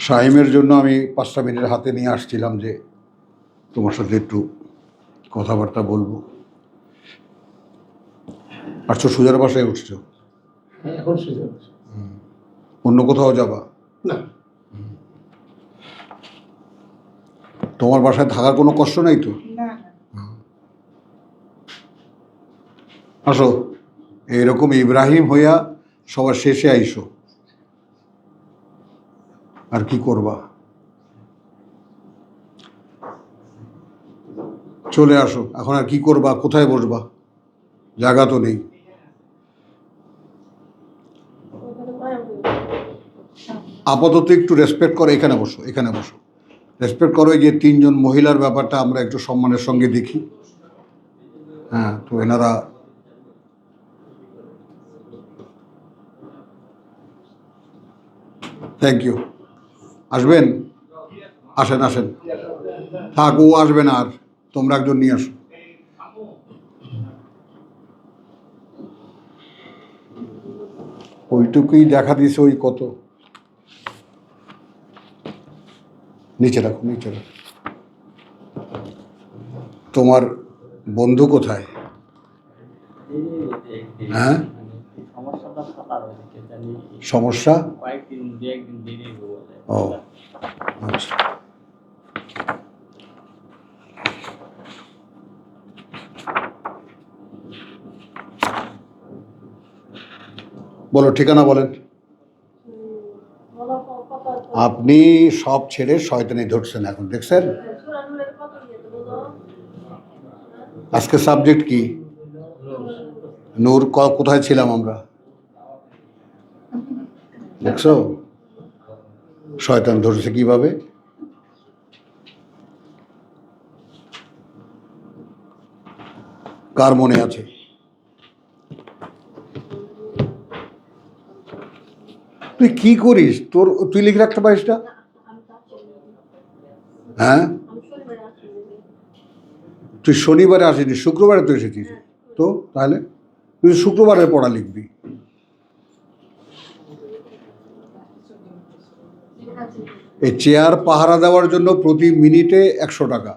শাহিমের জন্য আমি 5টা মিনিট হাতে নিয়ে আসছিলাম যে তোমার সাথে একটু কথাবার্তা বলবো। আসছো সুজার বাসায় উঠছো? এখন সুজা অন্য কোথাও যাবা? না, তোমার বাসায় থাকার কোনো কষ্ট নাই তো? আসো, এইরকম ইব্রাহিম হইয়া সবার শেষে আইসো। আর কি করবা? চলে আসো। এখন আর কি করবা? কোথায় বসবা? জায়গা তো নেই। আপাতত একটু রেসপেক্ট করো। এখানে বসো, এখানে বসো। রেসপেক্ট করো। যে 3জন মহিলার ব্যাপারটা আমরা একটু সম্মানের সঙ্গে দেখি। হ্যাঁ, তো এনারা থ্যাংক ইউ। আসবেন? আসেন আসেন। থাক, ও আসবে না আর, তোমরা একজন নিয়ে আসো। ওইটুকুই দেখা দিছে। ওই কত নিচে রাখো, নিচে রাখো। তোমার বন্ধু কোথায়? হ্যাঁ, সমস্যা? ও আচ্ছা, বলো ঠিকানা বলেন। আপনি সব ছেড়ে শয়তানি ধরছেন এখন, দেখছেন? আজকে সাবজেক্ট কি? নূর। কোথায় ছিলাম আমরা? দেখছো শয়তান ধরছে কিভাবে? কার মনে আছে? তুই কি করিস? তুই লিখে রাখতে পারিস না? হ্যাঁ, তুই শনিবারে আসিনি, শুক্রবারে তো এসেছিস। তো তাহলে তুই শুক্রবারের পড়া লিখবি। এই চেয়ার পাহারা দেওয়ার জন্য প্রতি মিনিটে 100 টাকা।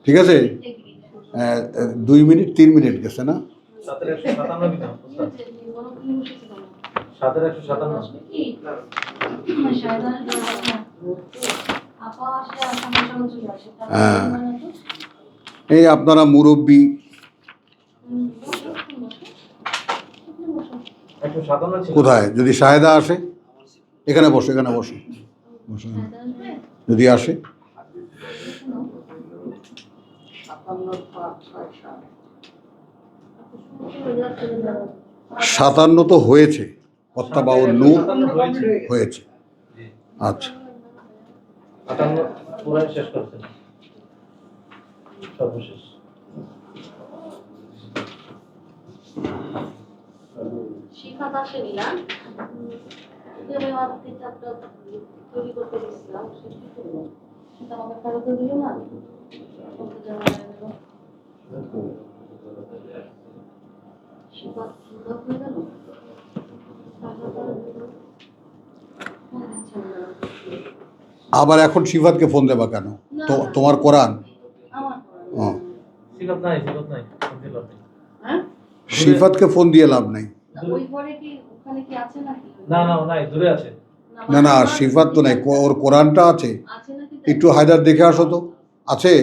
ঠিক আছে? 2 মিনিট 3 মিনিট গেছে না? হ্যাঁ, এই আপনারা মুরব্বী। কোথায়? যদি শাহেদা আসে, এখানে বসো, এখানে বসো, বসো। যদি আসে। 57 তো হয়েছে, 52 হয়েছে। আচ্ছা, শিফাত আসেনি না? তৈরি করতে গেছিলাম, সেটা আমাকে ফেরত দিল না। শিফাত হয়ে গেল। আবার এখন শিফাতকে ফোন দেবা কেন? তোমার কোরআন? শিফাতকে ফোন দিয়ে লাভ নাই। না না, শিফাত তো নাই, ওর কোরআনটা আছে। একটু হায়দার দেখে আসো তো। আছে?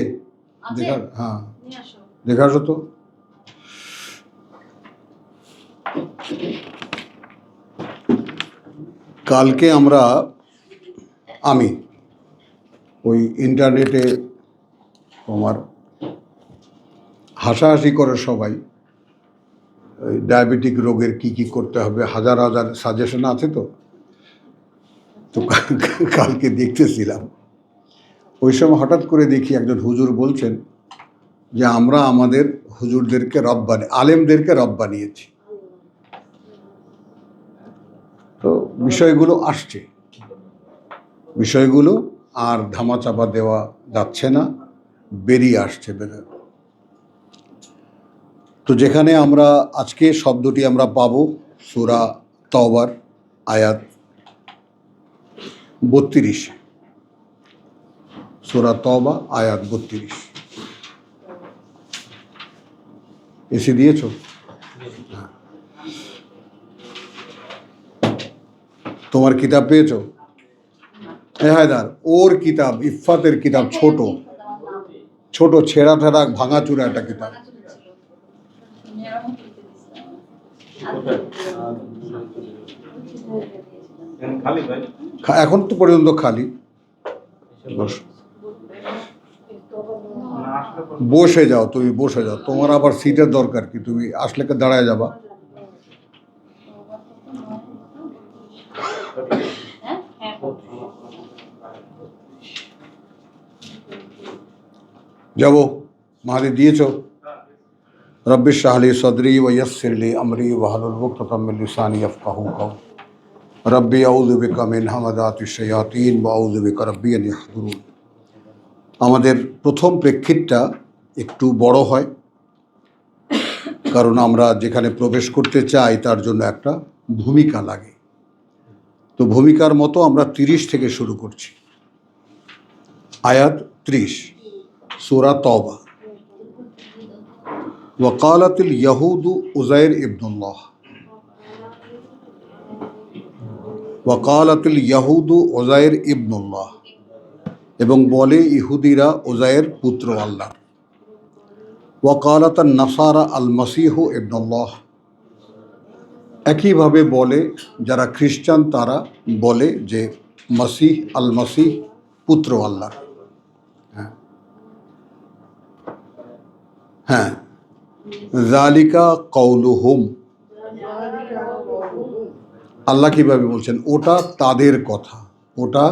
হ্যাঁ, দেখে আসো তো। কালকে আমি ওই ইন্টারনেটে তোমার হাসাহাসি করে সবাই, ওই ডায়াবেটিক রোগের কি কি করতে হবে, হাজার হাজার সাজেশন আছে। তো কালকে দেখতেছিলাম, ওই সময় হঠাৎ করে দেখি একজন হুজুর বলছেন যে আমরা আমাদের হুজুরদেরকে আলেমদেরকে রব বানিয়েছি। তো বিষয়গুলো আসছে। বিষয়গুলো আর ধামাচাপা দেওয়া যাচ্ছে না, বেরিয়ে আসছে বেরোয়। তো যেখানে আমরা আজকে শব্দটি আমরা পাবো সূরা তওবার আয়াত 32, সূরা তওবা আয়াত 32। এসে দিয়েছ? হ্যাঁ। তোমার কিতাব পেয়েছো? হায়দার, ওর কিতাব, ইফাতের কিতাব, ছোট ছোট ছেঁড়া ঠেড়া ভাঙাচুরা একটা কিতাব। এখন তো পর্যন্ত খালি। বসে যাও, তুমি বসে যাও, তোমার আবার সিটের দরকার কি? তুমি আসলে দাঁড়ায় যাবা। যাবো, মাহাদি দিয়েছ? রব্বি ইশরাহ লি সদরি ওয়া ইয়াসসির লি আমরি ওয়াহলুল উকদাতাম মিন লিসানি ইয়াফকাহু কওলি। রব্বি আউযু বিকা মিন হামাযাতিশ শায়াতিন ওয়া আউযু বিকা রব্বি আন ইয়াহদুরুন। আমাদের প্রথম প্রেক্ষিতটা একটু বড় হয়, কারণ আমরা যেখানে প্রবেশ করতে চাই তার জন্য একটা ভূমিকা লাগে। তো ভূমিকার মতো আমরা 30 থেকে শুরু করছি। আয়াত 30, সূরা তওবা। ওয়াকালাতিল ইয়াহুদু উযাইর ইবনুল্লাহ, ওয়াকালাতিল ইয়াহুদু উযাইর ইবনুল্লাহ, এবং বলে ইহুদিরা উযাইর পুত্র আল্লাহ। ওয়াকালাতান নাসারা আল মাসিহু ইবনুল্লাহ, একইভাবে বলে যারা খ্রিস্টান তারা বলে যে মাসিহ আল মাসিহ পুত্র আল্লাহ। হ্যাঁ, যালিকা কওলুহুম, আল্লাহ কিভাবে বলছেন? ওটা তাদের কথা, ওটা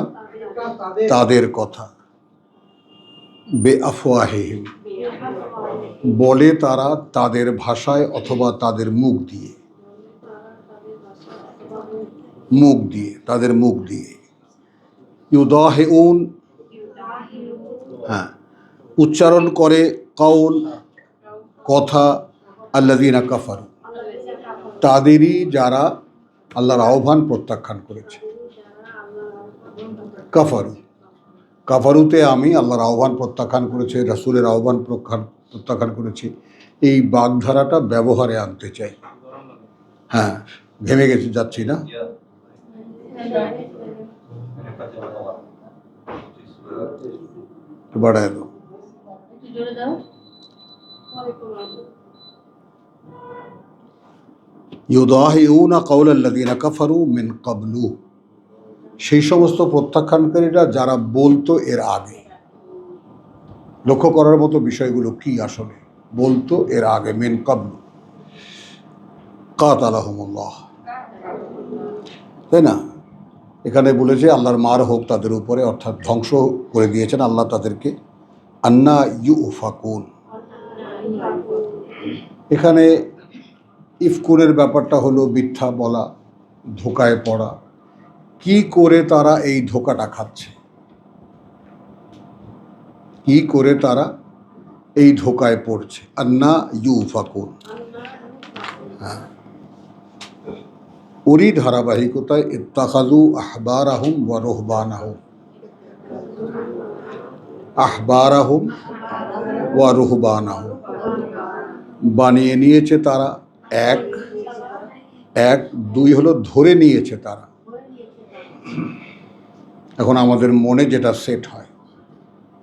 তাদের কথা। বেআফওয়াহিহিম, বলে তারা তাদের ভাষায় অথবা তাদের মুখ দিয়ে, মুখ দিয়ে, তাদের মুখ দিয়ে। ইউদাহিউন, হ্যাঁ, উচ্চারণ করে কওল, কথা, আল্লাযীনা কাফারু, তাদেরই যারা আল্লাহর আহ্বান প্রত্যাখ্যান করেছে। কাফারু, কাফারুতে আমি আল্লাহর আহ্বান প্রত্যাখ্যান করেছে, রাসূলের আহ্বান প্রত্যাখ্যান করেছি, এই বাগধারাটা ব্যবহারে আনতে চাই। হ্যাঁ, ঘেমে গেছে, যাচ্ছি না। বাড়ায় দাও। ইউদাহিউনা কাওলাল্লাযীনা কাফারু মিন ক্বাবলু, সেই সমস্ত প্রত্যাখ্যানকারীরা যারা বলতো এর আগে। লক্ষ্য করার মতো বিষয়গুলো কি আসলে? বলতো এর আগে, মিন ক্বাবলু, কাতালাহুমুল্লাহ, তাই না? এখানে বলেছে আল্লাহর মার হোক তাদের উপরে, অর্থাৎ ধ্বংস করে দিয়েছেন আল্লাহ তাদেরকে। আন্না ইউফাকুন, এখানে ইফকুনের ব্যাপারটা হলো মিথ্যা বলা, ধোকায় পড়া। কি করে তারা এই ধোকাটা খাচ্ছে? কি করে তারা এই ধোকায় পড়ছে? আন্না ইউফাকুন। হ্যাঁ, ওরই ধারাবাহিকতায় ইত্তাখাযু আহবারাহুম ওয়া রুহবানাহুম, আহবারাহুম ওয়া রুহবানাহুম, বানিয়ে নিয়েছে তারা এক, এক, দুই হলো ধরে নিয়েছে তারা। এখন আমাদের মনে যেটা সেট হয়,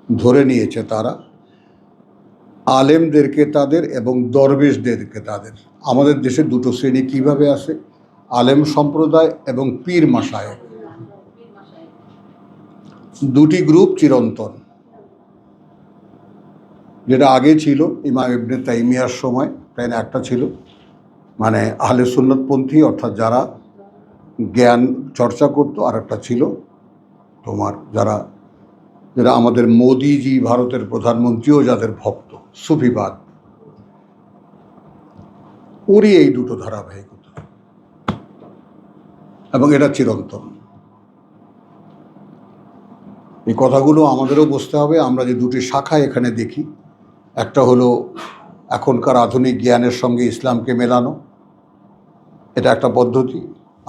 ধরে নিয়েছে তারা আলেমদেরকে তাদের এবং দরবেশদেরকে তাদের। আমাদের দেশে দুটো শ্রেণী কিভাবে আছে? আলেম সম্প্রদায় এবং পীর মাশায়েখ, দুটি গ্রুপ চিরন্তন। যেটা আগে ছিল ইমাম ইবনে তাইমিয়ার সময়, তাই না, একটা ছিল মানে আহলে সুন্নতপন্থী, অর্থাৎ যারা জ্ঞান চর্চা করতো, আর একটা ছিল তোমার যারা যারা আমাদের মোদিজি, ভারতের প্রধানমন্ত্রীও যাদের ভক্ত, সুফিবাদ। ওরই এই দুটো ধারাবাহিকতা, এবং এটা চিরন্তন। এই কথাগুলো আমাদেরও বুঝতে হবে। আমরা যে দুটি শাখা এখানে দেখি, একটা হলো এখনকার আধুনিক জ্ঞানের সঙ্গে ইসলামকে মেলানো, এটা একটা পদ্ধতি।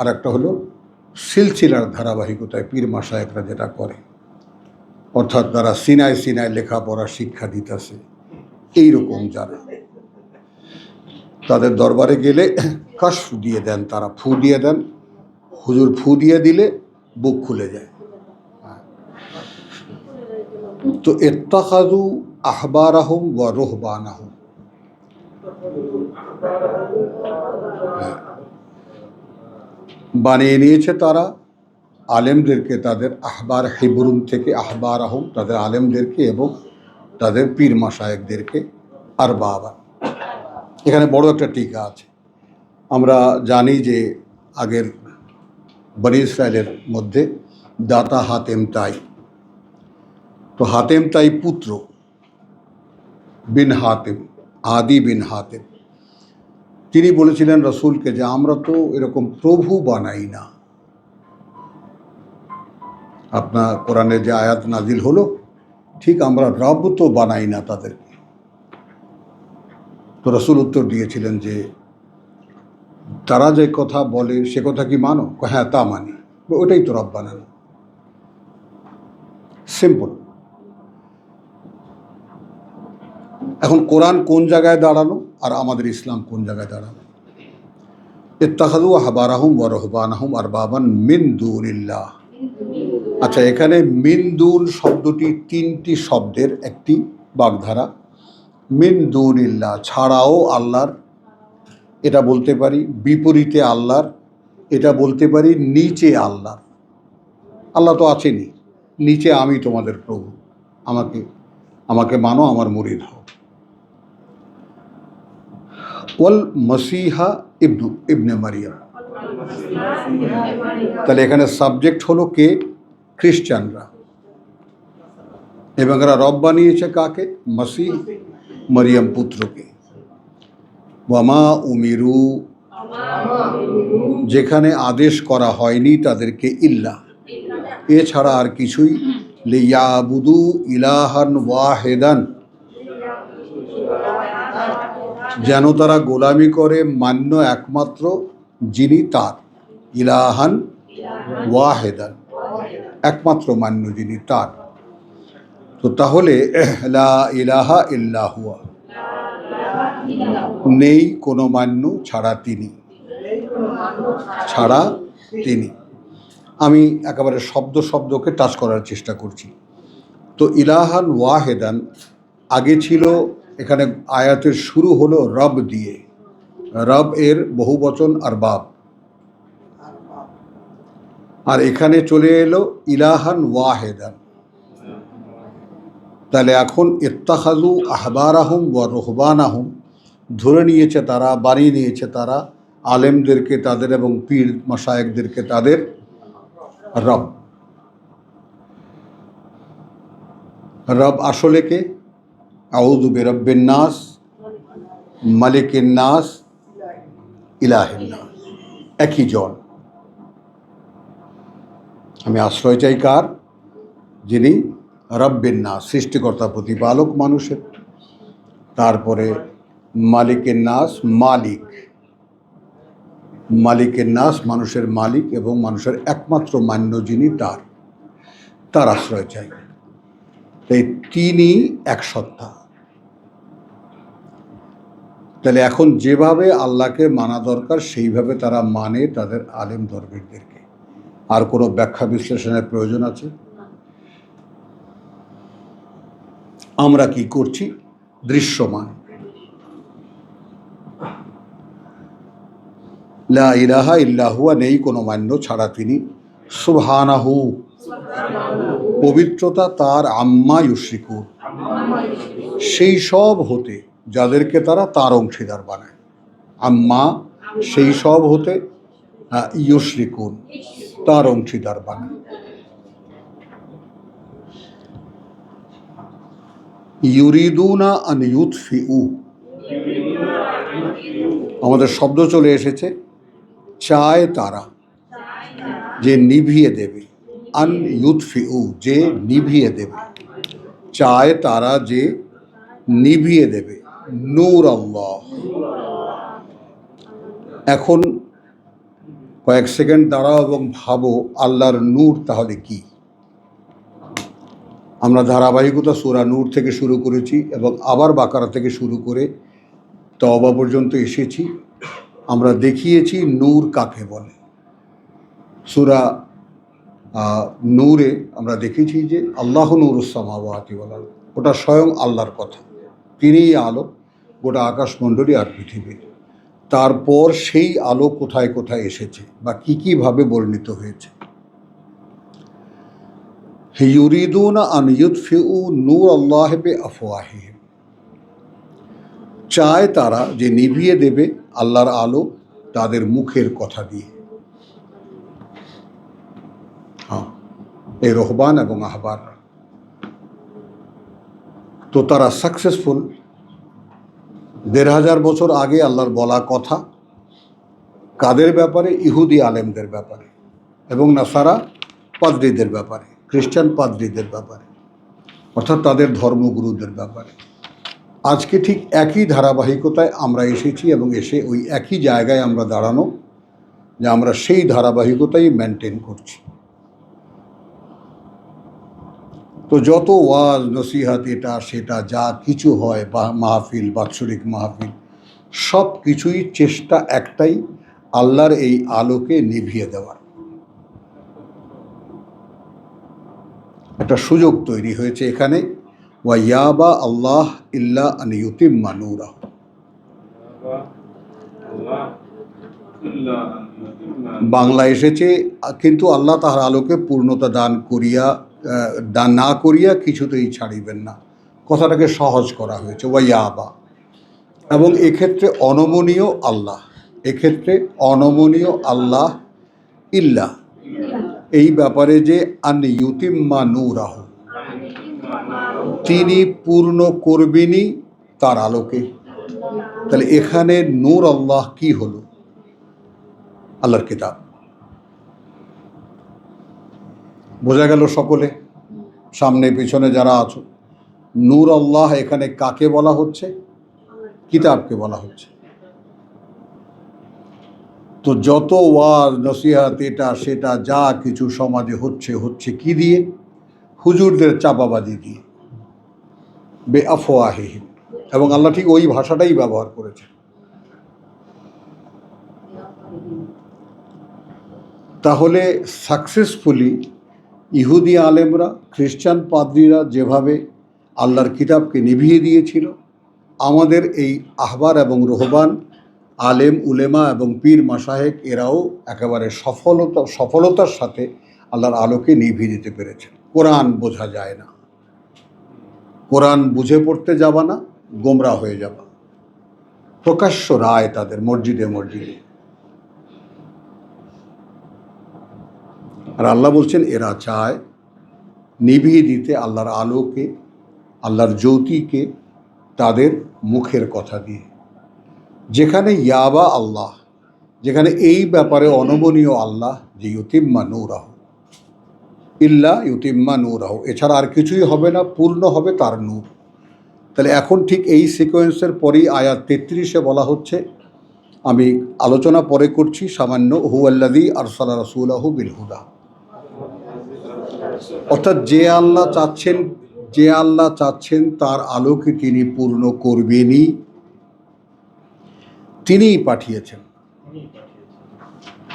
আর একটা হলো সিলসিলার ধারাবাহিকতায় পীর মাশায়েখরা যেটা করে, অর্থাৎ তারা সিনায় সিনায় লেখাপড়া শিক্ষা দিতেছে, এইরকম যারা তাদের দরবারে গেলে কাশফ দিয়ে দেন, তারা ফু দিয়ে দেন, হুজুর ফু দিয়ে দিলে বুক খুলে যায়। তো ইত্তাখাযু আহবারাহুম ওয়া রুহবানাহুম, বানিয়ে নিয়েছে তারা আলেমদেরকে, তাদের আহবার হিবরুন থেকে আহবারাহুম, তাদের আলেমদেরকে এবং তাদের পীর মাশায়েখদেরকে আর বাবা। এখানে বড় একটা টিকা আছে। আমরা জানি যে আগের বনি ইসরায়েলের মধ্যে দাতা হাতেম তাই, তো হাতেম তাই পুত্র বিন হাতেম, আদি বিন হাতেম, তিনি বলেছিলেন রসুলকে যে আমরা তো এরকম প্রভু বানাই না। আপনার কোরআনে যে আয়াত নাজিল হলো, ঠিক আমরা রব তো বানাই না তাদেরকে। তো রসুল উত্তর দিয়েছিলেন যে তারা যে কথা বলে সে কথা কি মানো? হ্যাঁ, তা মানি। ওটাই তো রব বানানো, সিম্পল। এখন কোরআন কোন জায়গায় দাঁড়ানো আর আমাদের ইসলাম কোন জায়গায় দাঁড়ানো? ইত্তাখাযু আহবারাহুম ওয়া রুহবানাহুম আরবাবান মিন দুনিল্লাহ। আচ্ছা, এখানে মিন দুন শব্দটি তিনটি শব্দের একটি বাগধারা। মিন দুনিল্লাহ, ছাড়াও আল্লাহর, এটা বলতে পারি বিপরীতে আল্লাহর, এটা বলতে পারি নিচে আল্লাহর। আল্লাহ তো আছেনই, নিচে আমি তোমাদের প্রভু, আমাকে আমাকে মানো, আমার মুরিদ হও। ওয়াল মসিহা ইবনে মারিয়াম, তাহলে এখানে সাবজেক্ট হলো কে? খ্রিস্টানরা। এবং এরা রব বানিয়েছে কাকে? মসিহ মরিয়ম পুত্রকে। ওয়ামা উমিরু, যেখানে আদেশ করা হয়নি তাদেরকে ইল্লা, এছাড়া আর কিছুই, লিয়াবুদু ইলাহান ওয়াহিদান, যেন তারা গোলামি করে মান্য একমাত্র যিনি তার, ইলাহান ওয়াহিদান, একমাত্র মান্য যিনি তার। তো তাহলে লা ইলাহা ইল্লা হুয়া, নেই কোনো মান্য ছাড়া তিনি, ছাড়া তিনি। আমি একেবারে শব্দ শব্দকে টাচ করার চেষ্টা করছি। তো ইলাহান ওয়াহেদান আগে ছিল, এখানে আয়াতের শুরু হলো রব দিয়ে, রব এর বহুবচন আর বাব, আর এখানে চলে এলো ইলাহান ওয়াহেদান। তাহলে এখন ইত্তাখাযু আহবারাহুম ওয়া রুহবানাহুম, ধরে নিয়েছে তারা, বানিয়ে নিয়েছে তারা আলেমদেরকে তাদের এবং পীর মাশায়েখদেরকে তাদের রব। রব আসলে কে? আউযু বিরাব্বিন নাস, মালিকিন নাস, ইলাহিন নাস, একই জন। আমি আশ্রয় চাই কার? যিনি রব্বিন নাস, সৃষ্টিকর্তা প্রতিপালক মানুষের। তারপরে মালিকের নাস, মালিক, মালিকের নাস মানুষের মালিক এবং মানুষের একমাত্র মান্য যিনি তার আশ্রয় চাই। তাই তিনি এক সত্তা। তাহলে এখন যেভাবে আল্লাহকে মানা দরকার সেইভাবে তারা মানে তাদের আলেম দরবেশদেরকে। আর কোনো ব্যাখ্যা বিশ্লেষণের প্রয়োজন আছে? আমরা কি করছি? দৃশ্যমান। লা ইলাহা ইল্লা হুয়া, নেই কোনো মান্য ছাড়া তিনি। সুবহানাহু, পবিত্রতা তার, আম্মা ইউশরিকুন, সেই সব হতে যাদেরকে তারা তার অংশীদার বানায়। আম্মা, সেই সব হতে, ইউশরিকুন, তার অংশীদার বানায়। ইউরিদুনা আন ইউতফিউ, আমাদের শব্দ চলে এসেছে চায় তারা, যে নিভিয়ে দেবে। আন ইউতফিউ, যে নিভিয়ে দেবে, চায় তারা যে নিভিয়ে দেবে, নূর আল্লাহ। এখন কয়েক সেকেন্ড দাঁড়াও এবং ভাবো আল্লাহর নূর তাহলে কি। আমরা ধারাবাহিকতা সূরা নূর থেকে শুরু করেছি এবং আবার বাকারা থেকে শুরু করে তওবা পর্যন্ত এসেছি। আমরা দেখিয়েছি নূর কাকে বলে। সূরা নূরে আমরা দেখেছি যে আল্লাহ নূরুস সামাওয়াতি ওয়াল আরদ, ওটা স্বয়ং আল্লাহর কথা, তিনিই আলো গোটা আকাশমণ্ডলী আর পৃথিবীর। তারপর সেই আলো কোথায় কোথায় এসেছে বা কী কীভাবে বর্ণিত হয়েছে। ইউরিদুনা আন ইউতফিউ নূর আল্লাহ বিআফওয়াহিহিম, চায় তারা যে নিভিয়ে দেবে আল্লাহর আলো তাদের মুখের কথা দিয়ে। হ্যাঁ, এই রহবান এবং আহবার তো তারা সাকসেসফুল। ১৫০০ বছর আগে আল্লাহর বলা কথা কাদের ব্যাপারে? ইহুদি আলেমদের ব্যাপারে এবং নাসারা পাদ্রীদের ব্যাপারে, খ্রিস্টান পাদ্রীদের ব্যাপারে, অর্থাৎ তাদের ধর্মগুরুদের ব্যাপারে। আজকে ঠিক একই ধারাবাহিকতায় আমরা এসেছি এবং এসে ওই একই জায়গায় আমরা দাঁড়ানো যে আমরা সেই ধারাবাহিকতাই মেনটেন করছি। তো যত ওয়াজ নসিহাত এটা সেটা যা কিছু হয় বা মাহফিল, বাৎসরিক মাহফিল, সব কিছুই চেষ্টা একটাই, আল্লাহর এই আলোকে নিভিয়ে দেওয়ার। একটা সুযোগ তৈরি হয়েছে এখানে, ওয়া ইয়াবা আল্লাহ ইল্লা আন ইউতিম্মা নূরাহু। বাংলা এসেছে কিন্তু আল্লাহ তাহার আলোকে পূর্ণতা দান না করিয়া কিছুতেই ছাড়িবেন না। কথাটাকে সহজ করা হয়েছে, ওয়া ইয়াবা। এবং এক্ষেত্রে অনমনীয় আল্লাহ, এক্ষেত্রে অনমনীয় আল্লাহ ইল্লা, এই ব্যাপারে যে আন ইউতিম্মা নূরাহু, তিনি পূর্ণ করবেনই তার আলোকে। তাহলে এখানে নূর আল্লাহ কি হলো? আল্লাহর কিতাব। বোঝা গেল সকলে, সামনে পিছনে যারা আছো, নূর আল্লাহ এখানে কাকে বলা হচ্ছে? কিতাবকে বলা হচ্ছে। তো যত ওয়াজ নসিহাত এটা সেটা যা কিছু সমাজে হচ্ছে কি দিয়ে? হুজুরদের চাপাবাজি দিয়ে, বেআফওয়াহিহিম। এবং আল্লাহ ঠিক ওই ভাষাটাই ব্যবহার করেছে। তাহলে সাকসেসফুলি ইহুদি আলেমরা, খ্রিস্টান পাদ্রীরা যেভাবে আল্লাহর কিতাবকে নিভিয়ে দিয়েছিল, আমাদের এই আহবার এবং রোহবান, আলেম উলেমা এবং পীর মাশায়েখ এরাও একেবারে সফলতার সাথে আল্লাহর আলোকে নিভিয়ে দিতে পেরেছে। কোরআন বোঝা যায় না, কোরআন বুঝে পড়তে যাবা না, গোমরা হয়ে যাবা। প্রকাশ্য রায় তাদের মসজিদে মসজিদে। আর আল্লাহ বলছেন এরা চায় নিভিয়ে দিতে আল্লাহর আলোকে, আল্লাহর জ্যোতিকে তাদের মুখের কথা দিয়ে। যেখানে ইয়াবা আল্লাহ, যেখানে এই ব্যাপারে অনমনীয় আল্লাহ যে ইউতিম্মা নূরাহু, ইল্লা ইউতিম্মা নূরাহু, এছাড়া আর কিছুই হবে না, পূর্ণ হবে তার নূর। তাহলে এখন ঠিক এই সিকোয়েন্সের পরেই আয়াত 33-এ বলা হচ্ছে, আমি আলোচনা পরে করছি সামান্য, হুয়াল্লাযী আরসালা রাসূলাহু বিল হুদা। অর্থাৎ যে আল্লাহ চাচ্ছেন তার আলোকে তিনি পূর্ণ করবেনই, তিনিই পাঠিয়েছেন।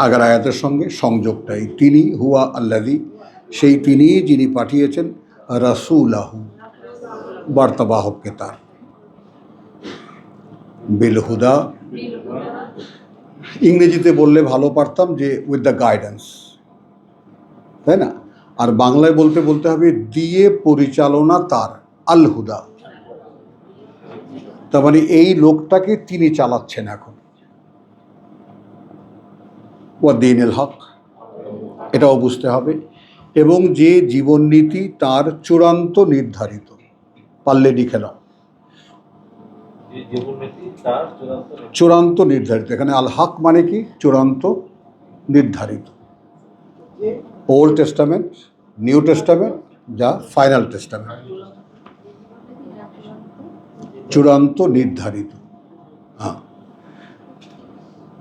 আগের আয়াতের সঙ্গে সংযোগটাই, তিনি হুয়া আল্লাযী, সেই তিনিই যিনি পাঠিয়েছেন রাসূলাহু, বার্তাবাহককে তার, বিল হুদা। ইংরেজিতে বললে ভালো পারতাম যে উইথ দ্য গাইডেন্স, তাই না? আর বাংলায় বলতে হবে দিয়ে পরিচালনা তার, আল হুদা। তার মানে এই লোকটাকে তিনি চালাচ্ছেন এখন। ওয়া দীনুল হক, এটাও বুঝতে হবে। এবং যে জীবননীতি তার চূড়ান্ত নির্ধারিত, পারলে লিখে নাও, চূড়ান্ত নির্ধারিত। এখানে আল হক মানে কি? চূড়ান্ত নির্ধারিত। ওল্ড টেস্টামেন্ট, নিউ টেস্টামেন্ট, যা ফাইনাল টেস্টামেন্ট, চূড়ান্ত নির্ধারিত। হ্যাঁ,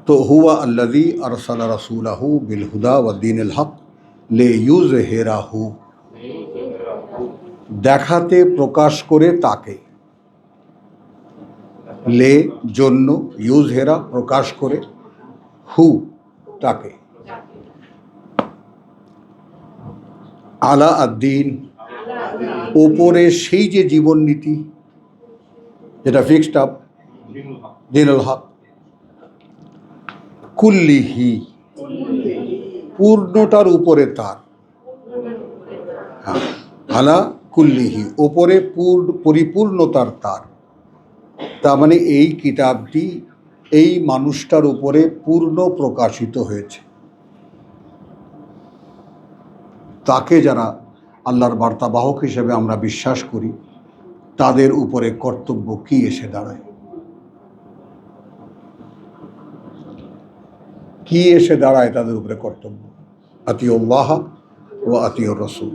তো হুয়া আল্লাযী আরসালা রাসূলাহু বিল হুদা ওয়া দীনিল হক লিইয়ুযহিরাহু, দেখাতে প্রকাশ করে তাকে, লে জন্য, ইউজহেরা প্রকাশ করে, হু তাকে, আলা আদ্দিন ওপরে সেই যে জীবন নীতি যেটা ফিক্সড আপ, দীনুল হক, কুল্লিহি পূর্ণটার উপরে তার, হ্যাঁ, আলা কুল্লিহি ওপরে পরিপূর্ণতার তার। তার মানে এই কিতাবটি এই মানুষটার উপরে পূর্ণ প্রকাশিত হয়েছে। তাকে যারা আল্লাহর বার্তাবাহক হিসেবে আমরা বিশ্বাস করি, তাদের উপরে কর্তব্য কি এসে দাঁড়ায়? কি এসে দাঁড়ায় তাদের উপরে কর্তব্য? আতিউল্লাহ ও আতিউর রাসূল,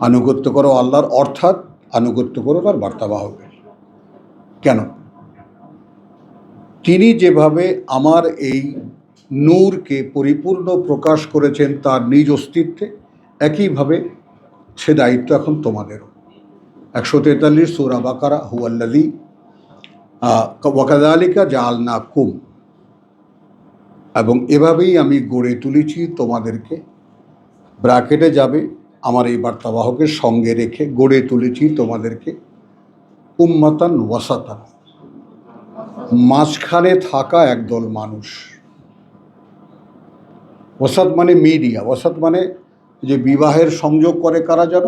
আনুগত্য করো আল্লাহর, অর্থাৎ আনুগত্য করো তার বার্তাবাহকের। কেন? তিনি যেভাবে আমার এই নূরকে পরিপূর্ণ প্রকাশ করেছেন তার নিজ অস্তিত্বে, একইভাবে সে দায়িত্ব এখন তোমাদেরও। 143 সূরা বাকারা, হুয়াল্লাযী ওয়া কাযালিকা জাআলনাকুম, এবং এভাবেই আমি গড়ে তুলেছি তোমাদেরকে, ব্র্যাকেটে যাবে আমার এই বার্তাবাহকের সঙ্গে রেখে, গড়ে তুলেছি তোমাদেরকে উম্মাতান ওয়াসাতান, মাঝখানে থাকা একদল মানুষ। ওয়াসাত মানে মিডিয়া, ওয়াসাত মানে যে বিবাহের সংযোগ করে কারা যেন,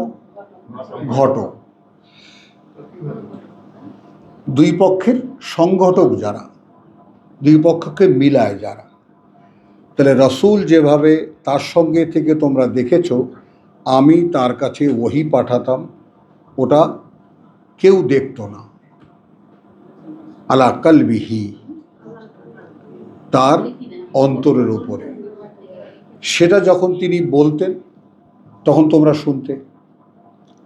ঘটক, দুই পক্ষের সংঘটক যারা, দুই পক্ষকে মিলায় যারা। তাহলে রাসূল যেভাবে তার সঙ্গে থেকে তোমরা দেখেছ আমি তার কাছে ওহী পাঠাতাম, ওটা কেউ দেখতো না, আলা কালবিহি তার অন্তরের উপরে, সেটা যখন তিনি বলতেন তখন তোমরা শুনতে।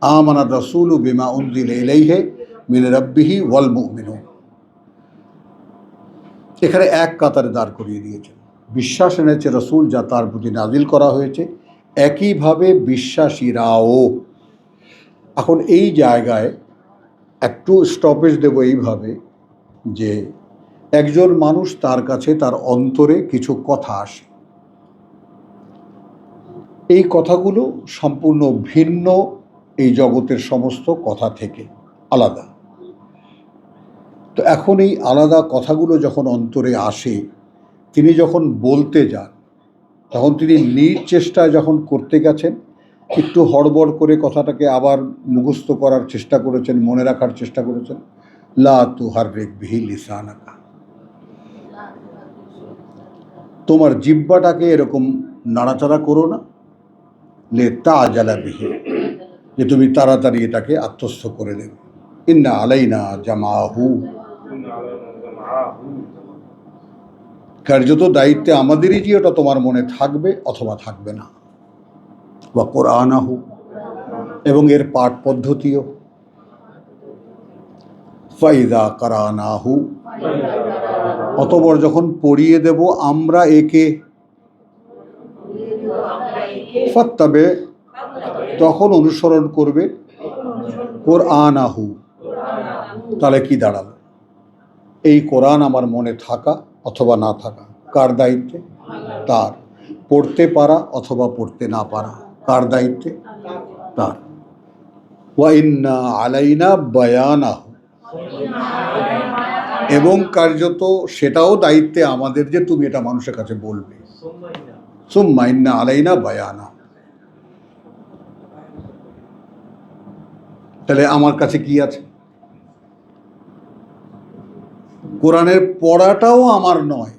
আমানা রাসূলু বিমা উনজিলা ইলাইহি মিন রাব্বিহি ওয়াল মুমিনুন, এখানে এক কাতারে দাঁড় করিয়ে দিয়েছেন। বিশ্বাস এনেছে রাসূল যা তার প্রতি নাজিল করা হয়েছে, একইভাবে বিশ্বাসীরাও। এখন এই জায়গায় একটু স্টপেজ দেব এইভাবে যে একজন মানুষ তার কাছে তার অন্তরে কিছু কথা আসে, এই কথাগুলো সম্পূর্ণ ভিন্ন এই জগতের সমস্ত কথা থেকে, আলাদা। তো এখন এই আলাদা কথাগুলো যখন অন্তরে আসে, তিনি যখন বলতে যান, তখন তিনি নিজ চেষ্টায় যখন করতে গেছেন, একটু হড়বড় করে কথাটাকে আবার মুখস্থ করার চেষ্টা করেছেন, মনে রাখার চেষ্টা করেছেন। লা তুহাররিক বিহি লিসানাকা, তোমার জিহ্বাটাকে এরকম নাড়াচাড়া করো না, লে তাজালা বিহি, যে তুমি তাড়াতাড়ি এটাকে আত্মস্থ করে নেবে। ইন্না আলাইনা জামাহু, কার্যত দায়িত্বে আমাদেরই যে ওটা তোমার মনে থাকবে অথবা থাকবে না। ওয়া কোরআনাহু, এবং এর পাঠ পদ্ধতিও। ফাইদা কারানাহু, অতঃপর যখন পড়িয়ে দেব আমরা একে, ফাত্তাবে, তখন অনুসরণ করবে, কোরআনাহু, তাহলে কি দাঁড়ালো? এই কোরআন আমার মনে থাকা অথবা না থাকা কার দায়িত্বে? তার। পড়তে পারা অথবা পড়তে না পারা কার দায়িত্বে? তার। ওয়া ইন্না আলাইনা বায়ানাহু, এবং কার্যত সেটাও দায়িত্বে আমাদের যে তুমি এটা মানুষের কাছে বলবে। সুম্মা ইন্না আলাইনা বায়ানা, তাহলে আমার কাছে কি আছে? কোরআনের পড়াটাও আমার নয়,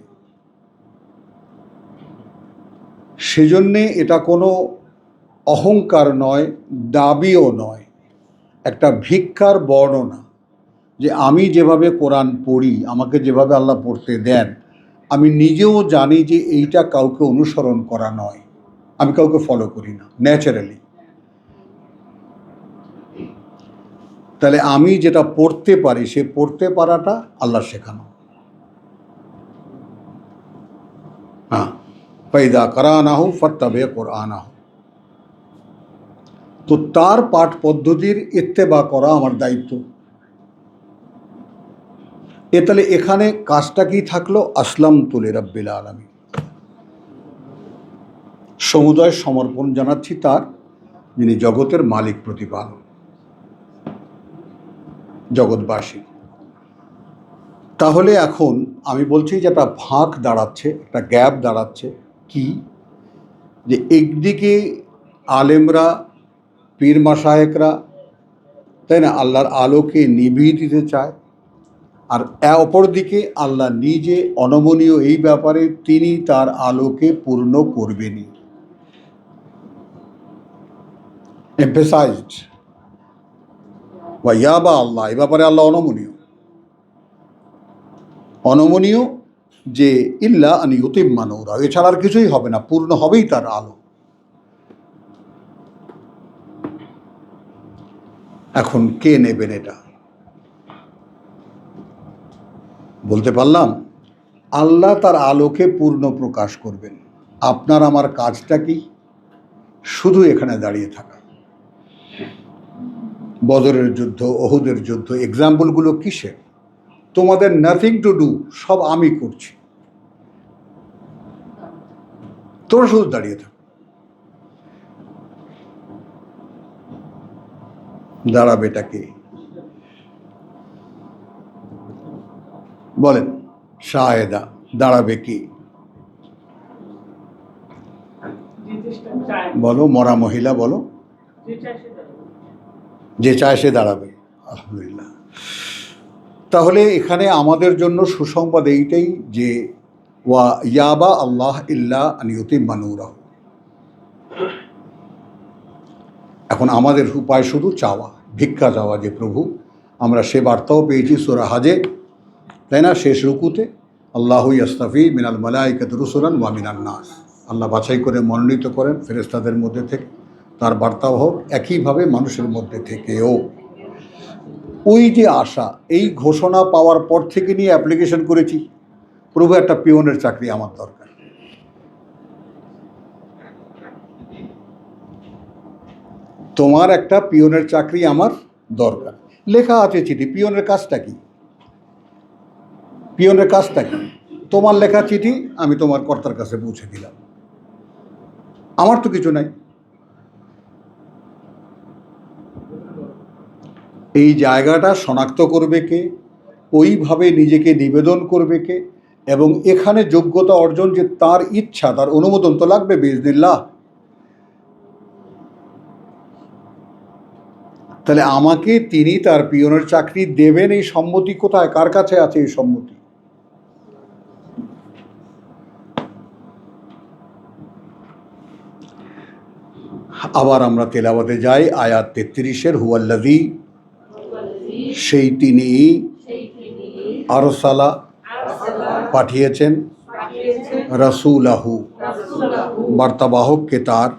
সেজন্যে এটা কোনো অহংকার নয়, দাবিও নয়, একটা ভিক্ষার বর্ণনা যে আমি যেভাবে কোরআন পড়ি, আমাকে যেভাবে আল্লাহ পড়তে দেন, আমি নিজেও জানি যে এইটা কাউকে অনুসরণ করা নয়, আমি কাউকে ফলো করি না, ন্যাচারালি। তাহলে আমি যেটা পড়তে পারি, সে পড়তে পারাটা আল্লাহর শেখানো। হ্যাঁ, ফাইদা কারানাহু ফাত্তাবি কুরআনাহু। তো তার পাঠ পদ্ধতির ইত্তেবা করা আমার দায়িত্ব। তাহলে এখানে কাজটা কি থাকলো? আসলামতু লিরাব্বিল আলামিন, সমুদয় সমর্পণ জানাচ্ছি তার, যিনি জগতের মালিক প্রতিপালক, জগৎবাসী। তাহলে এখন আমি বলছি যে একটা ফাঁক দাঁড়াচ্ছে, একটা গ্যাপ দাঁড়াচ্ছে। কি? যে একদিকে আলেমরা, পীর মাশায়েখরা, তাই না, আল্লাহর আলোকে নিভিয়ে দিতে চায়, আর অপরদিকে আল্লাহ নিজে অনমনীয় এই ব্যাপারে, তিনি তার আলোকে পূর্ণ করবেনই, এমফেসাইজড। বা ইয়াবা আল্লাহ, এই ব্যাপারে আল্লাহ অনমনীয়, অনমনীয় যে ইল্লা আন ইউতিম্মা নূরা, এছাড়া আর কিছুই হবে না, পূর্ণ হবেই তার আলো। এখন কে নেবেন এটা? বলতে পারলাম, আল্লাহ তার আলোকে পূর্ণ প্রকাশ করবেন। আপনার আমার কাজটা কি? শুধু এখানে দাঁড়িয়ে থাকা। বদরের যুদ্ধ, ওহুদের যুদ্ধ, এক্সাম্পলগুলো কিসের? তোমাদের নাথিং টু ডু, সব আমি করছি, তোমরা শুধু দাঁড়িয়ে থাকো। দাঁড়াবেটা কে? বলেন, শাহেদা, দাঁড়াবে কি? বলো, মরা মহিলা বলো। যে চায় সে দাঁড়াবে। আলহামদুলিল্লাহ। তাহলে এখানে আমাদের জন্য সুসংবাদ এইটাই যে ওয়া ইয়াবা আল্লাহ ইল্লা আন ইউতিম্মা নূরাহু। এখন আমাদের উপায় শুধু চাওয়া, ভিক্ষা চাওয়া, যে প্রভু, আমরা সে বার্তাও পেয়েছি সূরা হাজে, তাই না, শেষ রুকুতে, আল্লাহু ইয়াস্তাফি মিনাল মালাইকাতি রুসুলান ওয়া মিনান নাস, আল্লাহ বাছাই করে মনোনীত করেন ফেরেশতাদের মধ্যে থেকে, তার বার্তাও হোক একইভাবে মানুষের মধ্যে থেকেও। ওই যে আশা, এই ঘোষণা পাওয়ার পর থেকে নিয়ে অ্যাপ্লিকেশন করেছি, প্রভু একটা পিয়নের চাকরি আমার দরকার। তোমার একটা পিয়নের চাকরি আমার দরকার। লেখা আছে চিঠি, পিয়নের কাজটা কি? পিয়নের কাজটা কি? তোমার লেখা চিঠি আমি তোমার কর্তার কাছে পৌঁছে দিলাম, আমার তো কিছু নাই। এই জায়গাটা শনাক্ত করবে কে? ওইভাবে নিজেকে নিবেদন করবে কে? এবং এখানে যোগ্যতা অর্জন, যে তার ইচ্ছা, তার অনুমোদন তো লাগবে বিইজনিল্লাহ। তাহলে আমাকে তিনি তার পিয়নের চাকরি দেবেন, এই সম্মতি কোথায়? কার কাছে আছে এই সম্মতি? আবার আমরা তেলাওয়াতে যাই, আয়াত 33-এর, হুয়াল্লাযী, সেই তিনি, আরসালা, পাঠিয়েছেন, রাসূলাহু, বার্তাবাহককে তার,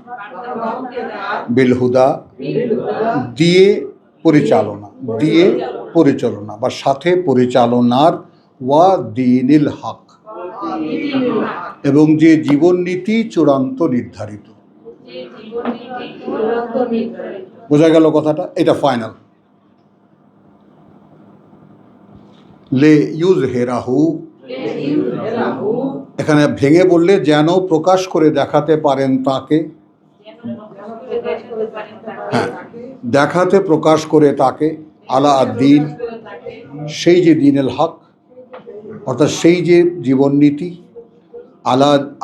বিল হুদা, দিয়ে পরিচালনা, দিয়ে পরিচালনা বা সাথে পরিচালনার, ওয়া দীনিল হক, এবং যে জীবন নীতি চূড়ান্ত নির্ধারিত। বোঝা গেল কথাটা? এটা ফাইনাল। লে ইউজহিরাহু, এখানে ভেঙে বললে যেন প্রকাশ করে দেখাতে পারেন তাকে। হ্যাঁ, দেখাতে প্রকাশ করে তাকে, আলা আদ-দীন, সেই যে দীনুল হক, অর্থাৎ সেই যে জীবননীতি,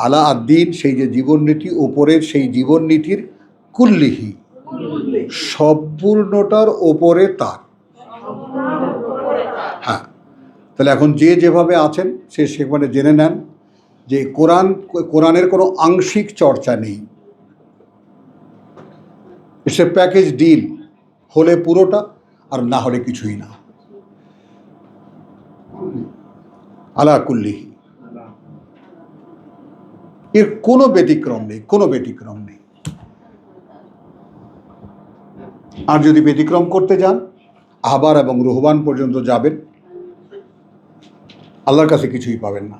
আলা আদ-দীন, সেই যে জীবননীতি, ওপরের সেই জীবননীতির, কুল্লিহি, সম্পূর্ণটার ওপরে তার। হ্যাঁ, তাহলে এখন যে যেভাবে আছেন সে সেখানে জেনে নেন যে কোরআনের কোনো আংশিক চর্চা নেই। সে প্যাকেজ ডিল, হলে পুরোটা, আর না হলে কিছুই না। আলা কুল্লিহি, এর কোনো ব্যতিক্রম নেই, কোনো ব্যতিক্রম নেই। আর যদি ব্যতিক্রম করতে যান, আহবার এবং রুহবান পর্যন্ত যাবেন, আল্লাহর কাছে কিছুই পাবেন না।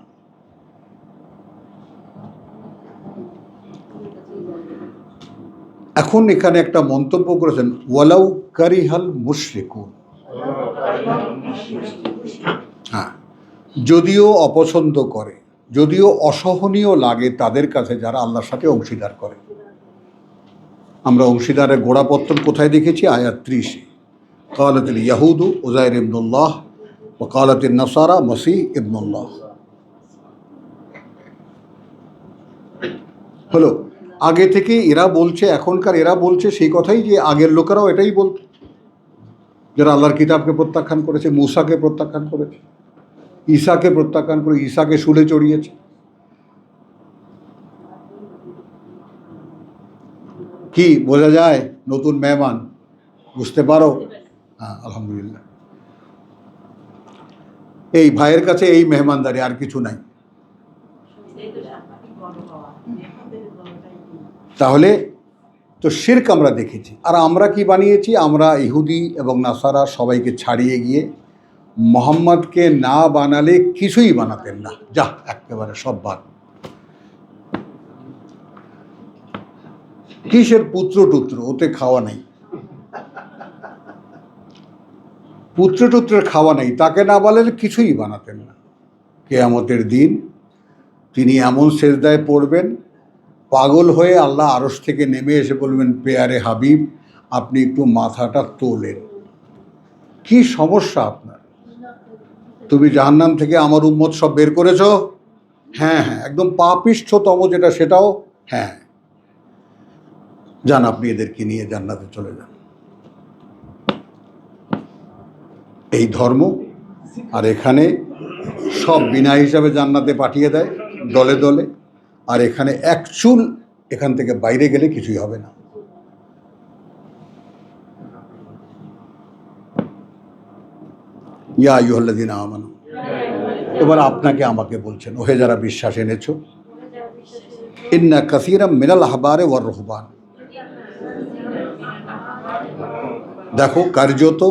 এখন এখানে একটা মন্তব্য করেছেন, ওয়ালাউ কারিহাল মুশরিকুন। হ্যাঁ, যদিও অপছন্দ করে, যদিও অসহনীয় লাগে তাদের কাছে যারা আল্লাহর সাথে অংশীদার করে। আমরা অংশীদারের গোড়াপত্তন কোথায় দেখেছি? আয়াত 30। কালাতিল ইয়াহুদু উযাইর ইবনুল্লাহ ওয়া কালাতিন নাসারা মসীহ ইবনুল্লাহ। হলো, আগে থেকে এরা বলছে, এখনকার এরা বলছে সেই কথাই যে আগের লোকেরাও এটাই বলতো, যারা আল্লাহর কিতাবকে প্রত্যাখ্যান করেছে, মূসাকে প্রত্যাখ্যান করেছে, ঈসাকে প্রত্যাখ্যান করে ঈসাকে শুলে চড়িয়েছে। কি বোঝা যায়? নতুন মেহমান বুঝতে পারো? হ্যাঁ, আলহামদুলিল্লাহ। এই ভাইয়ের কাছে এই মেহমানদারি, আর কিছু নাই। তাহলে তো শিরক আমরা দেখেছি। আর আমরা কি বানিয়েছি? আমরা ইহুদি এবং নাসারা সবাইকে ছাড়িয়ে গিয়ে মোহাম্মদকে না বানালে কিছুই বানাতেন না, যা একেবারে সব বাদ। কিসের পুত্র টুত্র, ওতে খাওয়া নেই, পুত্র টুত্রের খাওয়া নেই, তাকে না বানালে কিছুই বানাতেন না। কিয়ামতের দিন তিনি এমন সেজদায় পড়বেন, পাগল হয়ে আল্লাহ আরশ থেকে নেমে এসে বলবেন, পেয়ারে হাবিব আপনি একটু মাথাটা তোলেন। কি সমস্যা আপনার? তুমি জাহান্নাম থেকে আমার উম্মত সব বের করেছ? হ্যাঁ হ্যাঁ, একদম পাপিষ্ঠতম যেটা সেটাও হ্যাঁ। যান, আপনি এদেরকে নিয়ে জান্নাতে চলে যান। এই ধর্ম। আর এখানে সব বিনা হিসাবে জান্নাতে পাঠিয়ে দেয় দলে দলে, আর এখানে এক চুল এখান থেকে বাইরে গেলে কিছুই হবে না। ইয়া আইয়ুহাল্লাযীনা আমানু। এবার আপনাকে আমাকে বলছেন, ওহে যারা বিশ্বাস এনেছো, ইন্না কাসীরাম মিনাল আহবারে ওয়ার রুহবান। দেখো, কার্যত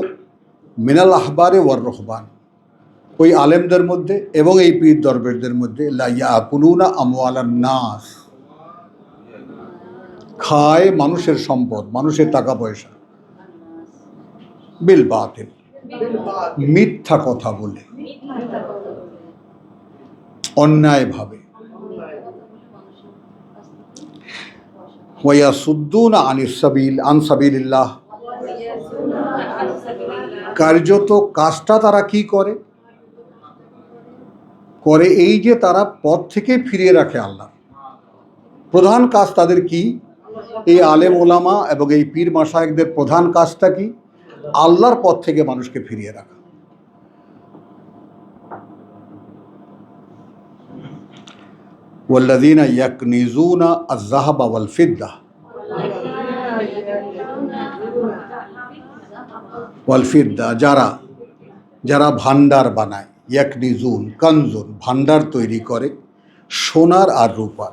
মিনাল আহবারে ওয়ার রুহবান, ওই আলেমদের মধ্যে এবং এই পীর দরবেশদের মধ্যে, লা ইয়াকুলুনা আমওয়ালান নাস, খায় মানুষের সম্পদ, মানুষের টাকা পয়সা, বিল বাতিল, মিথ্যা কথা বলে, অন্যায়ভাবে। ওয়া ইয়াসুদ্দুনা আনিস সাবিল আন সাবিলিল্লাহ। কার্যত কাজটা তারা কি করে? করে এই যে তারা পথ থেকে ফিরিয়ে রাখে আল্লাহ। প্রধান কাজ তাদের কি? এই আলেম ওলামা এবং এই পীর মাশায়েখদের প্রধান কাজটা কি? আল্লাহর পথ থেকে মানুষকে ফিরিয়ে রাখা। ওয়াল্লাযীনা ইয়াকনিজুনা আয-যাহাবা ওয়াল ফিদ্দা ওয়াল ফিদ্দা, যারা ভান্ডার বানায়, ইয়াকনিজুন কানজুন, ভান্ডার তৈরি করে সোনার আর রূপার।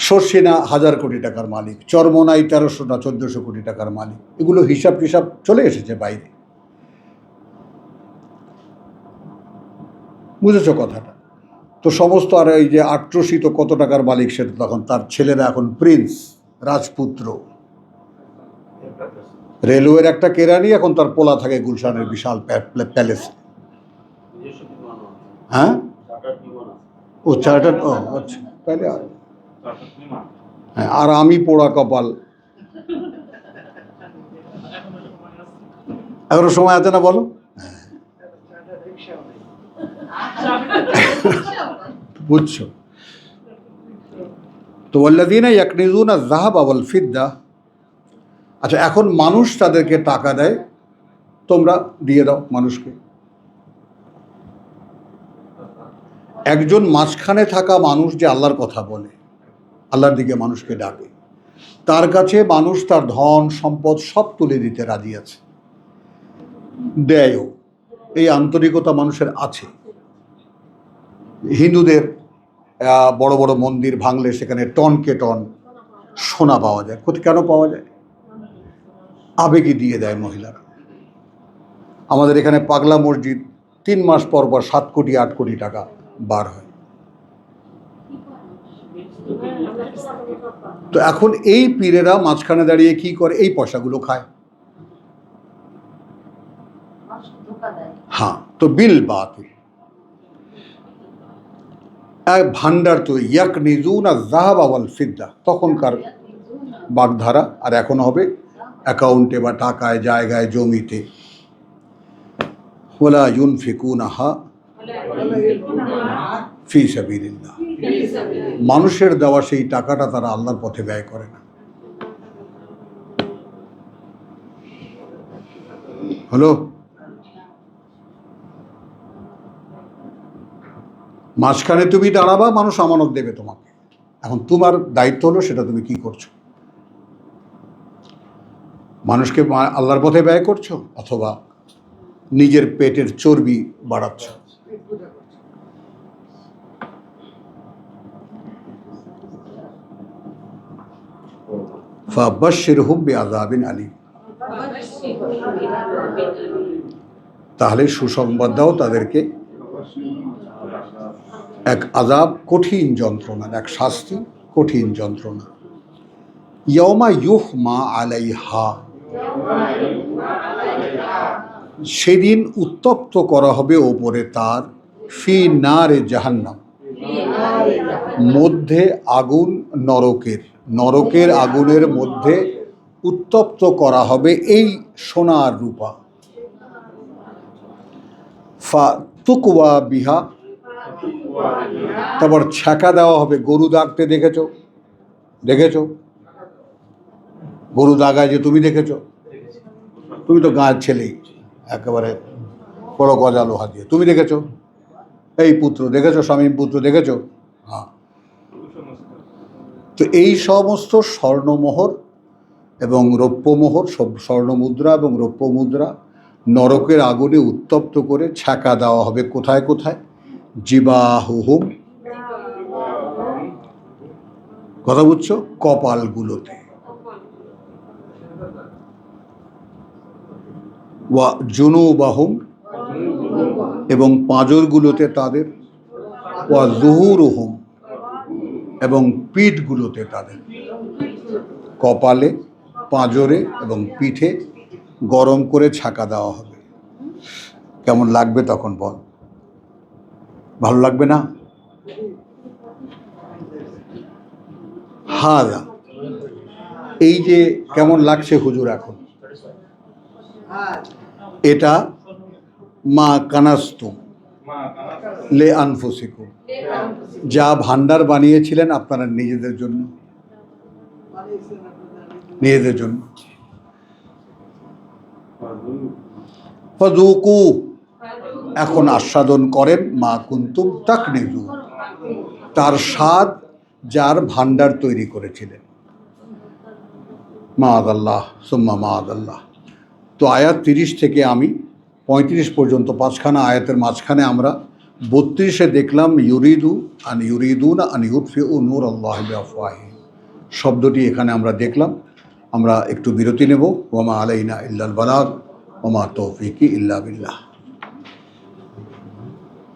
শর্ষিনা 1000 কোটি টাকার মালিক, চরমোনাই 1300 না 1400 কোটি টাকার মালিক। এগুলো হিসাব টিসাব চলে এসেছে বাইরে। বুঝেছো কথাটা? তো সমস্ত, আর এই যে আট্রসিত কত টাকার মালিক, সেটা তখন তার ছেলেরা এখন প্রিন্স, রাজপুত্র। রেলওয়ের একটা কেরানি, এখন তার পোলা থাকে গুলশানের বিশাল প্যালেসে। হ্যাঁ, ও চার্টার, ও আচ্ছা, তাহলে হ্যাঁ। আর আমি পোড়া কপাল, এখনো সময় আছে না বলো? বুঝছো তো? ওয়াল্লাযীনা ইয়াকনিজুনা আয-যাহাবা ওয়াল ফিদ্দা। আচ্ছা, এখন মানুষ তাদেরকে টাকা দেয়, তোমরা দিয়ে দাও মানুষকে। একজন মাঝখানে থাকা মানুষ যে আল্লাহর কথা বলে, আল্লাহর দিকে মানুষকে ডাকে, তার কাছে মানুষ তার ধন সম্পদ সব তুলে দিতে রাজি আছে, দেয়ও। এই আন্তরিকতা মানুষের আছে। হিন্দুদের বড় বড় মন্দির ভাঙলে সেখানে টনকে টন সোনা পাওয়া যায়। কেন পাওয়া যায়? আবেগে দিয়ে দেয় মহিলারা। আমাদের এখানে পাগলা মসজিদ 3 মাস পর পর 7 কোটি 8 কোটি টাকা বার হয়। তো এখন এই পীরেরা মাঝখানে দাঁড়িয়ে কি করে? এই পয়সাগুলো খায়। হ্যাঁ, তো বিল বাতিল ভান্ডার তো ইয়াকনিজুনা যাহাবা ওয়াল ফিদ্দা, তখনকার বাগধারা, আর এখন হবে অ্যাকাউন্টে বা টাকায়, জায়গায়, জমিতে। ওয়ালা ইউনফিকুনাহা ফি সাবিলিল্লাহ, মানুষের দেওয়া সেই টাকাটা তারা আল্লাহর পথে ব্যয় করে না। হলো? মাঝখানে তুমি দাঁড়াবা, মানুষ আমানত দেবে তোমাকে। এখন তোমার দায়িত্ব হলো সেটা তুমি কি করছো। মানুষকে আল্লাহর পথে ব্যয় করছো অথবা নিজের পেটের চর্বি বাড়াচ্ছ। ফাবাশশিরহুম বিআযাবিন আলীম, তাহলে সুসংবাদ দাও তাদেরকে এক আযাব, কঠিন যন্ত্রণা, এক শাস্তি, কঠিন যন্ত্রণা। ইয়াউমা ইউহমা আলাইহা, সেদিন উত্তপ্ত করা হবে ওপরে তার, ফি নারে জাহান্নাম, মধ্যে আগুন নরকের, নরকের আগুনের মধ্যে উত্তপ্ত করা হবে এই সোনার রূপা। ফা তুকওয়া বিহা, তারপর ছ্যাঁকা দেওয়া হবে। গরু দাগতে দেখেছো? দেখেছো গরু দাগায় যে তুমি দেখেছো? তুমি তো গাঁয়ের ছেলেই, একেবারে বড় গজা লোহা দিয়ে। তুমি দেখেছো? এই পুত্র দেখেছো? স্বামী পুত্র দেখেছো? হ্যাঁ। তো এই সমস্ত স্বর্ণমোহর এবং রৌপ্যমোহর, সব স্বর্ণমুদ্রা এবং রৌপ্য মুদ্রা নরকের আগুনে উত্তপ্ত করে ছ্যাঁকা দেওয়া হবে। কোথায় কোথায়? জিবাহুহুম, কথা বুঝছো? কপালগুলোতে। ওয়া জুনুবাহুম, এবং পাঁজরগুলোতে তাদের। ওয়া যুহুরুহুম, এবং পিঠগুলোতে তাদের। কপালে, পাঁজরে এবং পিঠে গরম করে ছাকা দেওয়া হবে। কেমন লাগবে তখন বল? ভালো লাগবে না? হাদা, এই যে কেমন লাগছে হুজুর এখন, এটা মা কানাস্তুম লে আনফুসিকুম, যা ভান্ডার বানিয়েছিলেন আপনারা নিজেদের জন্য, নিজেদের জন্য। ফাযুকু, এখন আস্বাদন করেন, মা কুনতুম তাকনিজুন, তার স্বাদ যার ভান্ডার তৈরি করেছিলেন। মাআযাল্লাহ সুম্মা মাআযাল্লাহ। তো আয়াত 30 থেকে আমি 35 পর্যন্ত 5খানা আয়াতের মাঝখানে আমরা 32-এ দেখলাম ইউরিদুনা আন ইউতফিউ নূর আল্লাহি বিআফওয়াহিহিম, শব্দটি এখানে আমরা দেখলাম। আমরা একটু বিরতি নেব। ওয়া মা আলাইনা ইল্লাল বালাগ ওয়া মা তৌফিকি ইল্লা বিল্লাহ।